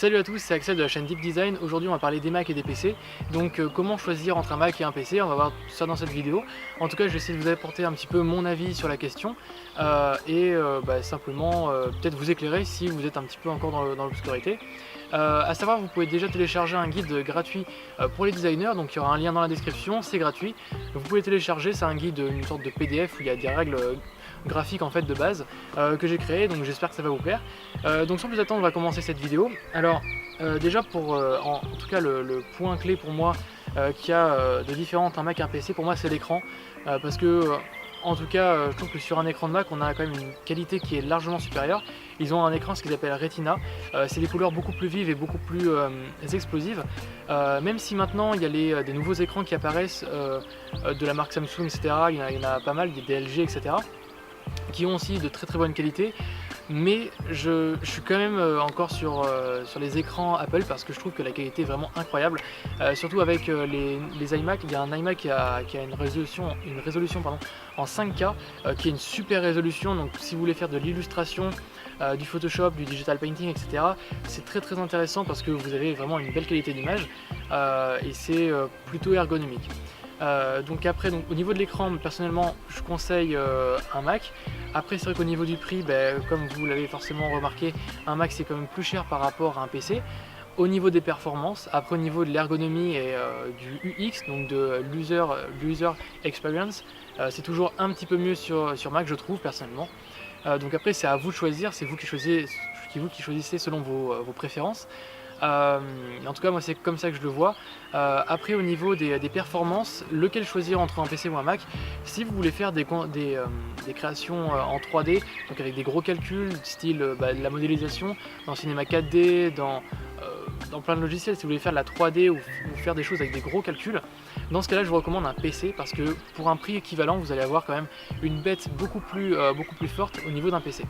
Salut à tous, c'est Axel de la chaîne Deep Design. Aujourd'hui on va parler des Mac et des PC. Donc comment choisir entre un Mac et un PC, on va voir tout ça dans cette vidéo. En tout cas je vais essayer de vous apporter un petit peu mon avis sur la question simplement peut-être vous éclairer si vous êtes un petit peu encore dans l'obscurité. À savoir, vous pouvez déjà télécharger un guide gratuit pour les designers, donc il y aura un lien dans la description, c'est gratuit. Vous pouvez télécharger, c'est un guide, une sorte de PDF où il y a des règles graphiques en fait de base que j'ai créé, donc j'espère que ça va vous plaire. Donc sans plus attendre, on va commencer cette vidéo. Alors déjà pour en tout cas le point clé pour moi qu'il y a de différent un Mac et un PC, pour moi c'est l'écran, parce que en tout cas, je trouve que sur un écran de Mac, on a quand même une qualité qui est largement supérieure. Ils ont un écran, ce qu'ils appellent Retina. C'est des couleurs beaucoup plus vives et beaucoup plus explosives. Même si maintenant, il y a des nouveaux écrans qui apparaissent de la marque Samsung, etc. Il y en a pas mal, des LG, etc. qui ont aussi de très très bonne qualité. Mais je suis quand même encore sur les écrans Apple parce que je trouve que la qualité est vraiment incroyable, surtout avec les iMac. Il y a un iMac qui a une résolution en 5K qui est une super résolution. Donc si vous voulez faire de l'illustration, du Photoshop, du digital painting, etc., c'est très très intéressant parce que vous avez vraiment une belle qualité d'image et c'est plutôt ergonomique. Donc après, au niveau de l'écran, personnellement je conseille un Mac. Après c'est vrai qu'au niveau du prix, comme vous l'avez forcément remarqué, un Mac c'est quand même plus cher par rapport à un PC. Au niveau des performances, après au niveau de l'ergonomie et du UX, donc de l'user experience, c'est toujours un petit peu mieux sur Mac, je trouve personnellement. Donc après c'est à vous de choisir, c'est vous qui choisissez selon vos préférences. En tout cas moi c'est comme ça que je le vois. Après au niveau des performances, lequel choisir entre un PC ou un Mac? Si vous voulez faire des créations en 3D, donc avec des gros calculs, style de la modélisation, dans Cinema 4D, dans plein de logiciels, si vous voulez faire de la 3D ou faire des choses avec des gros calculs, dans ce cas là je vous recommande un PC parce que pour un prix équivalent vous allez avoir quand même une bête beaucoup plus forte au niveau d'un PC.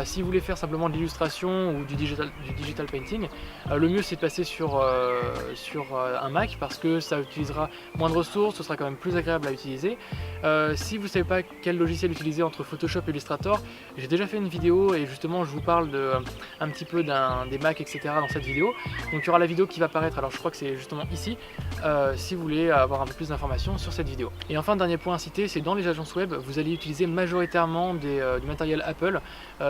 Si vous voulez faire simplement de l'illustration ou du digital painting, le mieux c'est de passer sur un Mac parce que ça utilisera moins de ressources, ce sera quand même plus agréable à utiliser. Si vous ne savez pas quel logiciel utiliser entre Photoshop et Illustrator, j'ai déjà fait une vidéo et justement je vous parle un petit peu des Mac, etc. dans cette vidéo. Donc il y aura la vidéo qui va apparaître, alors je crois que c'est justement ici, si vous voulez avoir un peu plus d'informations sur cette vidéo. Et enfin, dernier point à citer, c'est dans les agences web, vous allez utiliser majoritairement du matériel Apple,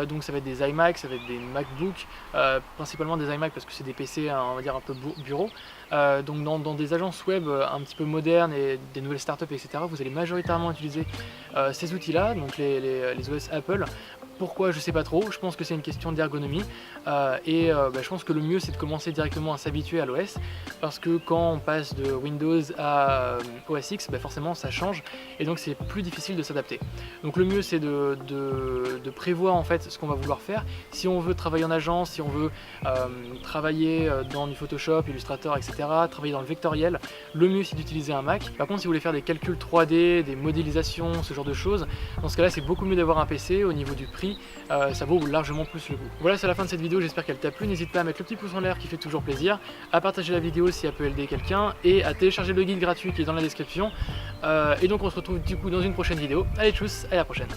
donc ça va être des iMac, ça va être des MacBook, principalement des iMac parce que c'est des PC on va dire un peu bureau. Donc dans des agences web un petit peu modernes et des nouvelles startups, etc., vous allez majoritairement utiliser ces outils là, donc les OS Apple. Pourquoi? Je sais pas trop, je pense que c'est une question d'ergonomie je pense que le mieux c'est de commencer directement à s'habituer à l'OS parce que quand on passe de Windows à OS X, forcément ça change et donc c'est plus difficile de s'adapter. Donc le mieux c'est de prévoir en fait ce qu'on va vouloir faire. Si on veut travailler en agence, si on veut travailler dans du Photoshop, Illustrator, etc., travailler dans le vectoriel, le mieux c'est d'utiliser un Mac. Par contre si vous voulez faire des calculs 3D, des modélisations, ce genre de choses, dans ce cas là c'est beaucoup mieux d'avoir un PC. Au niveau du prix, ça vaut largement plus le coup. Voilà, c'est la fin de cette vidéo, j'espère qu'elle t'a plu. N'hésite pas à mettre le petit pouce en l'air qui fait toujours plaisir, à partager la vidéo si elle peut aider quelqu'un et à télécharger le guide gratuit qui est dans la description. Et donc on se retrouve du coup dans une prochaine vidéo. Allez tchuss, à la prochaine.